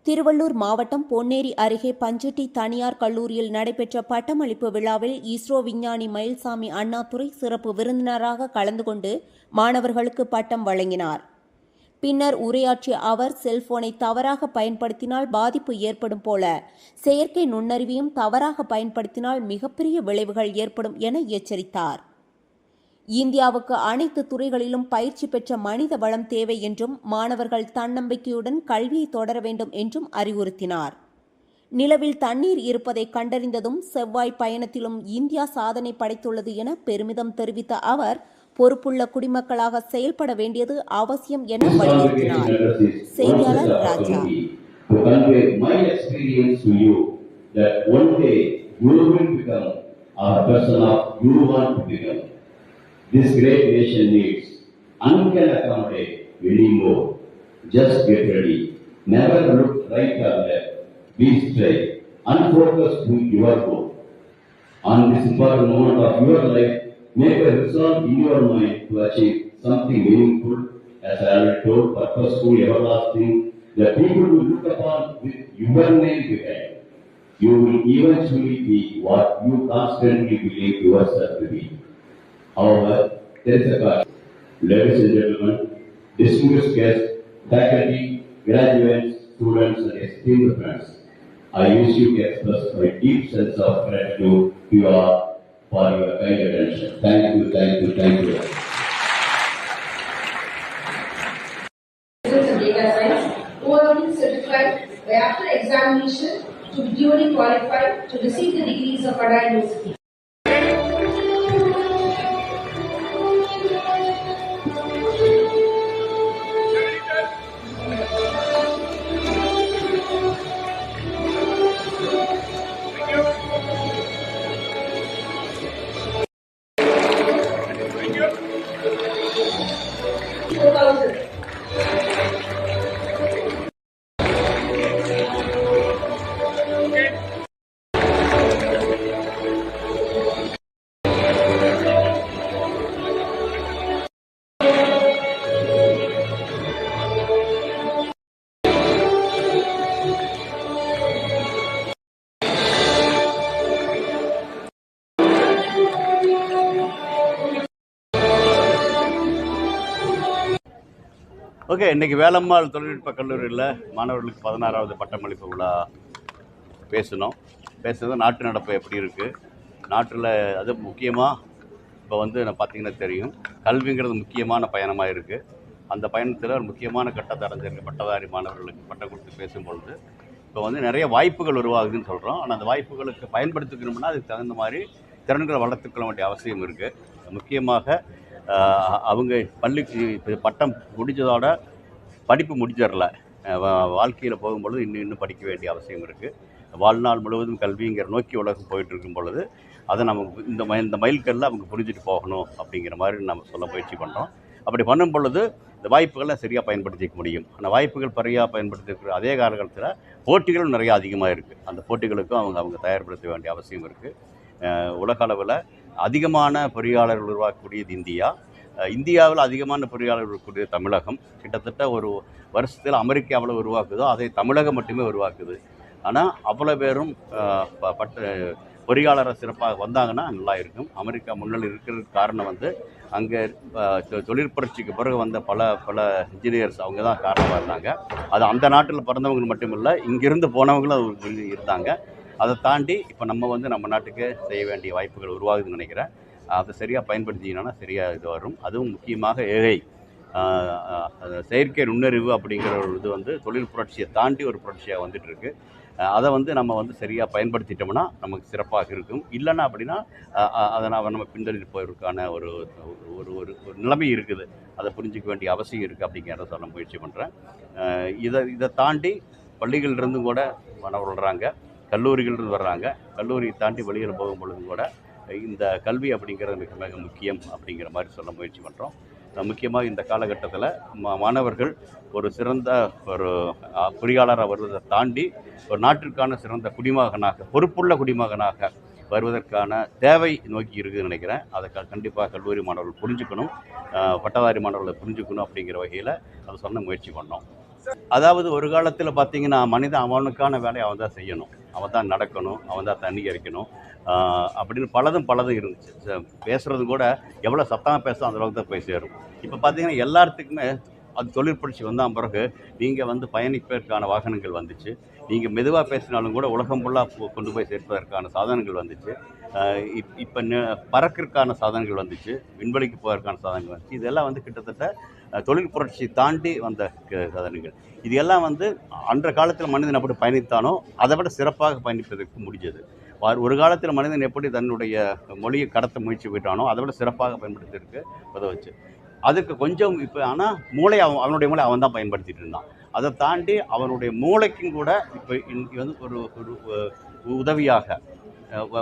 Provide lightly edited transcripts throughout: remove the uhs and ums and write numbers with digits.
திருவள்ளூர் மாவட்டம் பொன்னேரி அருகே பஞ்சட்டி தனியார் கல்லூரியில் நடைபெற்ற பட்டமளிப்பு விழாவில் இஸ்ரோ விஞ்ஞானி மயில்சாமி அண்ணாதுரை சிறப்பு விருந்தினராக கலந்து கொண்டு மாணவர்களுக்கு பட்டம் வழங்கினார். பின்னர் உரையாற்றிய அவர், செல்போனை தவறாக பயன்படுத்தினால் பாதிப்பு ஏற்படும் போல செயற்கை நுண்ணறிவையும் தவறாக பயன்படுத்தினால் மிகப்பெரிய விளைவுகள் ஏற்படும் என எச்சரித்தார். இந்தியாவுக்கு அனைத்து துறைகளிலும் பயிற்சி பெற்ற மனித வளம் தேவை என்றும் மாணவர்கள் தன்னம்பிக்கையுடன் கல்வியை தொடர வேண்டும் என்றும் அறிவுறுத்தினார். நிலவில் தண்ணீர் இருப்பதை கண்டறிந்ததும் செவ்வாய் பயணத்திலும் இந்தியா சாதனை படைத்துள்ளது என பெருமிதம் தெரிவித்த அவர், பொறுப்புள்ள குடிமக்களாக செயல்பட வேண்டியது அவசியம் என வலியுறுத்தினார். செய்தியாளர் ராஜா. This great nation needs and can accommodate many more. Just get ready. Never look right or left. Be straight and focus to your goal. On this important moment of your life, make a resolve in your mind to achieve something meaningful, as I already told, purposeful, everlasting, that people will look upon with your name behind. You will eventually be what you constantly believe yourself to be. However, there is a caution. Ladies and gentlemen, distinguished guests, faculty, graduates, students, and esteemed friends, I wish you to express my deep sense of gratitude to you all for your kind attention. Thank you, thank you, thank you. Data science, who are being certified by after examination to be duly qualified to receive the degrees of Ada University. Okay, இன்றைக்கி வேலம்மாள் தொழில்நுட்ப கல்லூரியில் மாணவர்களுக்கு 16வது பட்டமளிப்பு விழா பேசுனது நாட்டு நடப்பு எப்படி இருக்குது, நாட்டில் அது முக்கியமாக இப்போ பார்த்திங்கன்னா தெரியும், கல்விங்கிறது முக்கியமான பயணமாக இருக்குது. அந்த பயணத்தில் ஒரு முக்கியமான கட்டத்தை அடைஞ்சிருக்கு. பட்டதாரி மாணவர்களுக்கு பட்டம் கொடுத்து பேசும்பொழுது இப்போ நிறைய வாய்ப்புகள் உருவாகுதுன்னு சொல்கிறோம். ஆனால் அந்த வாய்ப்புகளுக்கு பயன்படுத்திக்கணும்னா அதுக்கு தகுந்த மாதிரி திறன்களை வளர்த்துக்கொள்ள வேண்டிய அவசியம் இருக்குது. முக்கியமாக அவங்க பள்ளிக்கு பட்டம் முடிஞ்சதோட படிப்பு முடிச்சிடல, வாழ்க்கையில் போகும்பொழுது இன்னும் படிக்க வேண்டிய அவசியம் இருக்குது. வாழ்நாள் முழுவதும் கல்விங்கிற நோக்கி உலகம் போயிட்டு இருக்கும் பொழுது அதை நமக்கு இந்த மைல்கல்ல அவங்க புரிஞ்சுட்டு போகணும் அப்படிங்கிற மாதிரி நம்ம சொல்ல முயற்சி பண்ணுறோம். அப்படி பண்ணும் பொழுது இந்த வாய்ப்புகளை சரியாக பயன்படுத்திக்க முடியும். அந்த வாய்ப்புகள் சரியாக பயன்படுத்திக்கிற அதே காலகட்டத்தில் போட்டிகளும் நிறையா அதிகமாக இருக்குது. அந்த போட்டிகளுக்கும் அவங்க தயார்படுத்த வேண்டிய அவசியம் இருக்குது. உலக அளவில் அதிகமான பொறியாளர்கள் உருவாக்கக்கூடியது இந்தியாவில் அதிகமான பொறியாளர்கள் இருக்கக்கூடிய தமிழகம். கிட்டத்தட்ட ஒரு வருஷத்தில் அமெரிக்காவில் உருவாக்குதோ அதை தமிழகம் மட்டுமே உருவாக்குது. ஆனால் அவ்வளோ பேரும் பொறியாளரை சிறப்பாக வந்தாங்கன்னா நல்லா இருக்கும். அமெரிக்கா முன்னிலை இருக்கிறதுக்கு காரணம் அங்கே தொழிற்புரட்சிக்கு பிறகு வந்த பல இன்ஜினியர்ஸ் அவங்க தான் காரணமாக இருந்தாங்க. அது அந்த நாட்டில் பிறந்தவங்க மட்டும் இல்லை, இங்கிருந்து போனவங்களும் இருந்தாங்க. அதை தாண்டி இப்போ நம்ம நாட்டுக்கு செய்ய வேண்டிய வாய்ப்புகள் உருவாகுதுன்னு நினைக்கிறேன். அதை சரியாக பயன்படுத்திங்கன்னா சரியாக இது வரும். அதுவும் முக்கியமாக ஏஐ, செயற்கை நுண்ணறிவு அப்படிங்கிற ஒரு இது தொழில் புரட்சியை தாண்டி ஒரு புரட்சியாக வந்துட்டுருக்கு. அதை நம்ம சரியாக பயன்படுத்திட்டோம்னா நமக்கு சிறப்பாக இருக்கும். இல்லைன்னா அப்படின்னா அதை நம்ம பின்தள்ளி போவதற்கான ஒரு ஒரு ஒரு நிலைமை இருக்குது. அதை புரிஞ்சிக்க வேண்டிய அவசியம் இருக்குது அப்படிங்கிறத சொல்ல முயற்சி பண்ணுறேன். இதை தாண்டி பள்ளிகளிலிருந்தும் கூட மாணவர்கள் வர்றாங்க, கல்லூரிகளிலிருந்து வர்றாங்க. கல்லூரியை தாண்டி வெளியில் போகும் பொழுதும் கூட இந்த கல்வி அப்படிங்கிறது மிக மிக முக்கியம் அப்படிங்கிற மாதிரி சொல்ல முயற்சி பண்ணுறோம். முக்கியமாக இந்த காலகட்டத்தில் மாணவர்கள் ஒரு சிறந்த ஒரு பொறியாளராக வருவதை தாண்டி ஒரு நாட்டிற்கான சிறந்த குடிமகனாக, பொறுப்புள்ள குடிமகனாக வருவதற்கான தேவை நோக்கி இருக்குதுன்னு நினைக்கிறேன். அதை கண்டிப்பாக கல்லூரி மாணவர்கள் புரிஞ்சுக்கணும், பட்டதாரி மாணவர்களை புரிஞ்சுக்கணும் அப்படிங்கிற வகையில் அதை சொன்ன முயற்சி பண்ணோம். அதாவது ஒரு காலத்தில் பார்த்தீங்கன்னா மனிதன் அவனுக்கான வேலையை அவன் தான் செய்யணும், அவன் தான் நடக்கணும், அவன் தான் தண்ணி இறைக்கணும் அப்படின்னு பலதும் இருந்துச்சு. பேசுறது கூட எவ்வளோ சத்தமாக பேசும் அந்த அளவுக்கு தான் போய் சேரும். இப்போ பார்த்தீங்கன்னா எல்லாத்துக்குமே அது தொழிற்புரட்சி வந்தால் பிறகு நீங்கள் வந்து பயணிப்பதற்கான வாகனங்கள் வந்துச்சு, நீங்கள் மெதுவாக பேசினாலும் கூட உலகம் ஃபுல்லாக கொண்டு போய் சேர்ப்பதற்கான சாதனங்கள் வந்துச்சு, இப்போ பறக்கிறதுக்கான சாதனங்கள் வந்துச்சு, விண்வெளிக்கு போவதற்கான சாதனங்கள் வந்துச்சு. இதெல்லாம் வந்து கிட்டத்தட்ட தொழில் புரட்சி தாண்டி வந்த சாதனங்கள். இது எல்லாம் வந்து அன்ற காலத்தில் மனிதன் எப்படி பயணித்தானோ அதை விட சிறப்பாக பயணிப்பதற்கு முடிஞ்சது. ஒரு காலத்தில் மனிதன் எப்படி தன்னுடைய மொழியை கடத்த முயற்சி போயிட்டானோ அதை விட சிறப்பாக பயன்படுத்தியிருக்கு உதவுச்சு. அதுக்கு கொஞ்சம் இப்போ ஆனால் அவனுடைய மூளை அவன் தான் பயன்படுத்திட்டு இருந்தான். அதை தாண்டி அவனுடைய மூளைக்கும் கூட இப்போ வந்து ஒரு ஒரு உதவியாக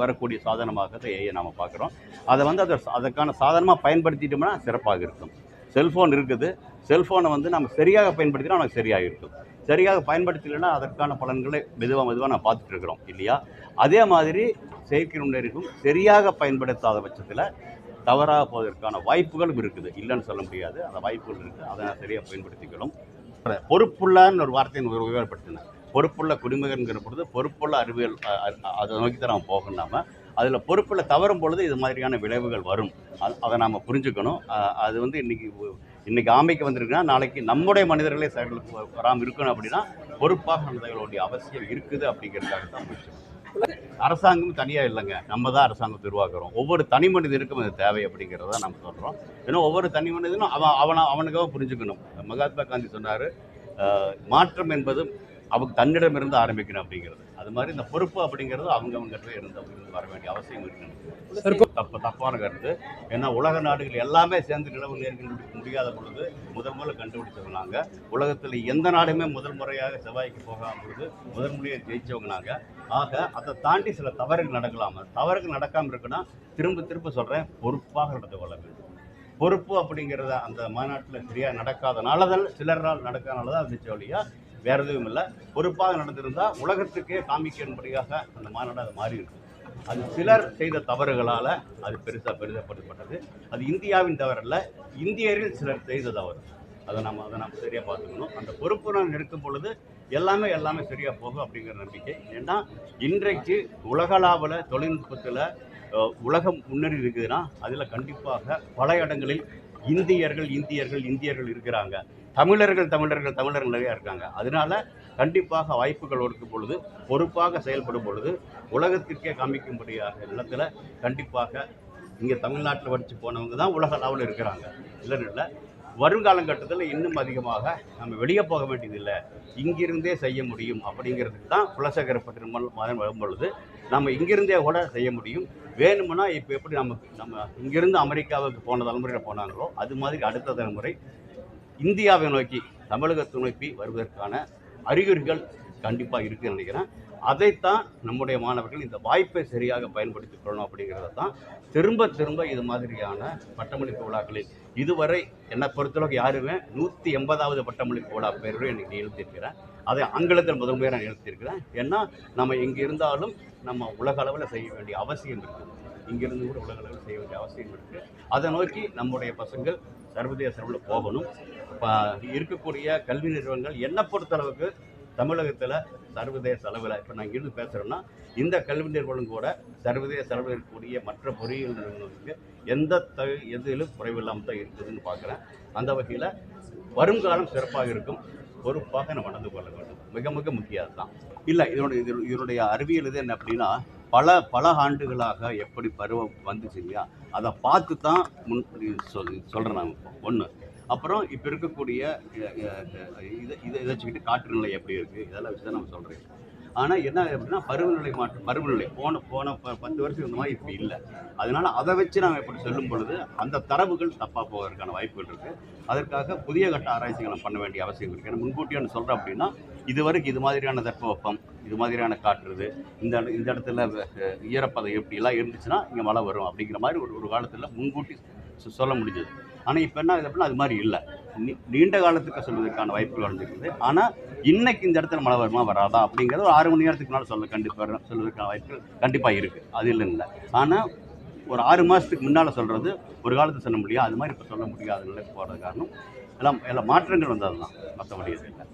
வரக்கூடிய சாதனமாக ஏஐ நாம் பார்க்குறோம். அதை வந்து அதற்கான சாதனமாக பயன்படுத்திட்டோம்னா சிறப்பாக இருக்கும். செல்ஃபோன் இருக்குது, செல்ஃபோனை வந்து நம்ம சரியாக பயன்படுத்தினா நமக்கு சரியாக இருக்கும், சரியாக பயன்படுத்தலைன்னா அதற்கான பலன்களை மெதுவாக நம்ம பார்த்துட்டு இருக்கிறோம் இல்லையா? அதே மாதிரி செயற்கை நுண்ணறிவும் சரியாக பயன்படுத்தாத பட்சத்தில் தவறாக போவதற்கான வாய்ப்புகளும் இருக்குது, இல்லைன்னு சொல்ல முடியாது. அந்த வாய்ப்புகள் இருக்குது, அதை நான் சரியாக பயன்படுத்திக்கணும். பொறுப்புள்ளன்னு ஒரு வார்த்தையை உபயோகப்படுத்தினேன். பொறுப்புள்ள குடிமகன்கிற பொழுது பொறுப்புள்ள அறிவியல் அதை நோக்கி தான் நம்ம போகணும். நாம் அதில் பொறுப்பில் தவறும் பொழுது இது மாதிரியான விளைவுகள் வரும், அதை நாம் புரிஞ்சுக்கணும். அது வந்து இன்றைக்கி ஆமைக்கு வந்திருக்குன்னா நாளைக்கு நம்முடைய மனிதர்களே செயல்களுக்கு வராமல் இருக்கணும். அப்படின்னா பொறுப்பாக நடந்தவர்களுடைய அவசியம் இருக்குது அப்படிங்கிறதுக்காக தான் முடிச்சோம். அரசாங்கம் தனியாக இல்லைங்க, நம்ம தான் அரசாங்கத்தை உருவாக்குறோம். ஒவ்வொரு தனி மனிதனுக்கும் அது தேவை அப்படிங்கிறத நம்ம சொல்கிறோம். ஏன்னா ஒவ்வொரு தனி மனிதனும் அவனுக்காக புரிஞ்சுக்கணும். மகாத்மா காந்தி சொன்னார், மாற்றம் என்பது அவங்க தன்னிடமிருந்து ஆரம்பிக்கணும் அப்படிங்கிறது. அது மாதிரி இந்த பொறுப்பு அப்படிங்கிறது அவங்ககிட்ட இருந்து வர வேண்டிய அவசியம் இருக்கு. தப்பான கருத்து. ஏன்னா உலக நாடுகள் எல்லாமே சேர்ந்து நிலவு நேர் கண்டுபிடிக்க முடியாத பொழுது முதல்ல கண்டுபிடிச்சவங்க நாங்கள். உலகத்தில் எந்த நாடுமே முதல் முறையாக செவ்வாய்க்கு போகாம பொழுது முதல் முறையாக ஜெயிச்சவங்க நாங்கள். ஆக அதை தாண்டி சில தவறுகள் நடக்கலாமா, தவறுகள் நடக்காமல் இருக்குன்னா திரும்ப சொல்கிறேன், பொறுப்பாக நடந்து கொள்ள வேண்டும். பொறுப்பு அப்படிங்கிறத அந்த மாநாட்டில் சரியாக நடக்காதனாலதான், சிலரால் நடக்காதனால தான் இருந்துச்சு வழியா, வேற எதுவும் இல்லை. பொறுப்பாக நடந்திருந்தால் உலகத்துக்கே காமிக்கும்படியாக அந்த மாநாடு அது மாறி இருக்கு. அது சிலர் செய்த தவறுகளால் அது பெரிதப்படுத்தப்பட்டது. அது இந்தியாவின் தவறல்ல, இந்தியரில் சிலர் செய்த தவறு. அதை நம்ம சரியாக பார்த்துக்கணும். அந்த பொறுப்புடன் இருக்கும் பொழுது எல்லாமே சரியாக போகும் அப்படிங்கிற நம்பிக்கை. ஏன்னா இன்றைக்கு உலகளாவில் தொழில்நுட்பத்தில் உலகம் முன்னேறி இருக்குதுன்னா அதில் கண்டிப்பாக பல இடங்களில் இந்தியர்கள் இருக்கிறாங்க. தமிழர்கள் நிறையா இருக்காங்க. அதனால கண்டிப்பாக வாய்ப்புகள் கொடுக்கும் பொழுது, பொறுப்பாக செயல்படும் பொழுது, உலகத்திற்கே காமிக்கும்படியாக இடத்துல கண்டிப்பாக இங்கே தமிழ்நாட்டில் படித்து போனவங்க தான் உலக அளவில் இருக்கிறாங்க, இல்லைன்னு இல்லை. வருங்காலங்கட்டத்தில் இன்னும் அதிகமாக நம்ம வெளியே போக வேண்டியதில்லை, இங்கிருந்தே செய்ய முடியும் அப்படிங்கிறதுக்கு தான் குலசேகர பெருமாள் வரும் பொழுது நம்ம இங்கிருந்தே கூட செய்ய முடியும். வேணும்னா இப்போ எப்படி நம்ம இங்கிருந்து அமெரிக்காவுக்கு போன தலைமுறையில் போனாங்களோ அது மாதிரி அடுத்த தலைமுறை இந்தியாவை நோக்கி, தமிழகத்தை நோக்கி வருவதற்கான அறிகுறிகள் கண்டிப்பாக இருக்குதுன்னு நினைக்கிறேன். அதைத்தான் நம்முடைய மாணவர்கள் இந்த வாய்ப்பை சரியாக பயன்படுத்திக் கொள்ளணும் அப்படிங்கிறத தான் திரும்ப இது மாதிரியான பட்டமளிப்பு விழாக்களில் இதுவரை என்னை பொறுத்தளவுக்கு யாருமே 180வது பட்டமளிப்பு விழா பேரோடு எனக்கு எழுத்தியிருக்கிறேன். அதை ஆங்கிலத்தில் முதன்மையாக நான் எழுத்தியிருக்கிறேன். ஏன்னா நம்ம இங்கே இருந்தாலும் நம்ம உலக அளவில் செய்ய வேண்டிய அவசியம் இருக்குது, இங்கிருந்து கூட உலக அளவில் செய்ய வேண்டிய அவசியம் இருக்குது. அதை நோக்கி நம்முடைய பசங்கள் சர்வதேச அளவில் போகணும். இப்போ இருக்கக்கூடிய கல்வி நிறுவனங்கள் என்னை பொறுத்தளவுக்கு தமிழகத்தில் சர்வதேச அளவில், இப்போ நான் இங்கிருந்து பேசுகிறேன்னா இந்த கல்வி நிறுவனம் கூட சர்வதேச அளவில் இருக்கக்கூடிய மற்ற பொறியியல் நிறுவனங்களுக்கு எதிலும் குறைவில்லாமல் தான் இருக்குதுன்னு பார்க்குறேன். அந்த வகையில் வருங்காலம் சிறப்பாக இருக்கும். பொறுப்பாக நம்ம நடந்து கொள்ள வேண்டும், மிக முக்கியம் தான். இல்லை, இதனுடைய அறிவியல் இது என்ன அப்படின்னா, பல ஆண்டுகளாக எப்படி பருவம் வந்துச்சு இல்லையா, அதை பார்த்து தான் சொல்கிறேன் நான். இப்போ ஒன்று, அப்புறம் இப்போ இருக்கக்கூடிய இதை வச்சுக்கிட்டு காற்று நிலை எப்படி இருக்குது, இதெல்லாம் வச்சு தான் நம்ம சொல்கிறேன். ஆனால் என்ன அப்படின்னா பருவநிலை போன 10 வருஷம் இந்த மாதிரி இப்படி இல்லை. அதனால் அதை வச்சு நாங்கள் இப்படி சொல்லும் பொழுது அந்த தரவுகள் தப்பாக போவதற்கான வாய்ப்புகள் இருக்குது. அதற்காக புதிய கட்ட ஆராய்ச்சிகளை பண்ண வேண்டிய அவசியம் இருக்குது. ஏன்னா முன்கூட்டியான சொல்கிறேன் அப்படின்னா, இதுவரைக்கும் இது மாதிரியான தட்பவெப்பம், இது மாதிரியான காற்றுது, இந்த இடத்துல ஈரப்பதம் எப்படிலாம் இருந்துச்சுன்னா இங்கே மழை வரும் அப்படிங்கிற மாதிரி ஒரு காலத்தில் முன்கூட்டி சொல்ல முடிஞ்சது. ஆனால் இப்போ என்ன அப்படின்னா அது மாதிரி இல்லை, நீண்ட காலத்துக்கு சொல்வதற்கான வாய்ப்புகள் வந்துருக்குது. ஆனால் இன்னைக்கு இந்த இடத்துல மழை வருமா வராதா அப்படிங்கிறது ஒரு 6 மணி நேரத்துக்கு மேலே சொல்வதற்கான வாய்ப்புகள் கண்டிப்பாக இருக்குது, அது இல்லைன்னு. ஆனால் ஒரு 6 மாதத்துக்கு முன்னால் சொல்கிறது ஒரு காலத்தில் சொல்ல முடியாது, அது மாதிரி இப்போ சொல்ல முடியாத நிலைக்கு போகிறது காரணம் எல்லாம் மாற்றங்கள் வந்தது தான், மற்றபடி இல்லை.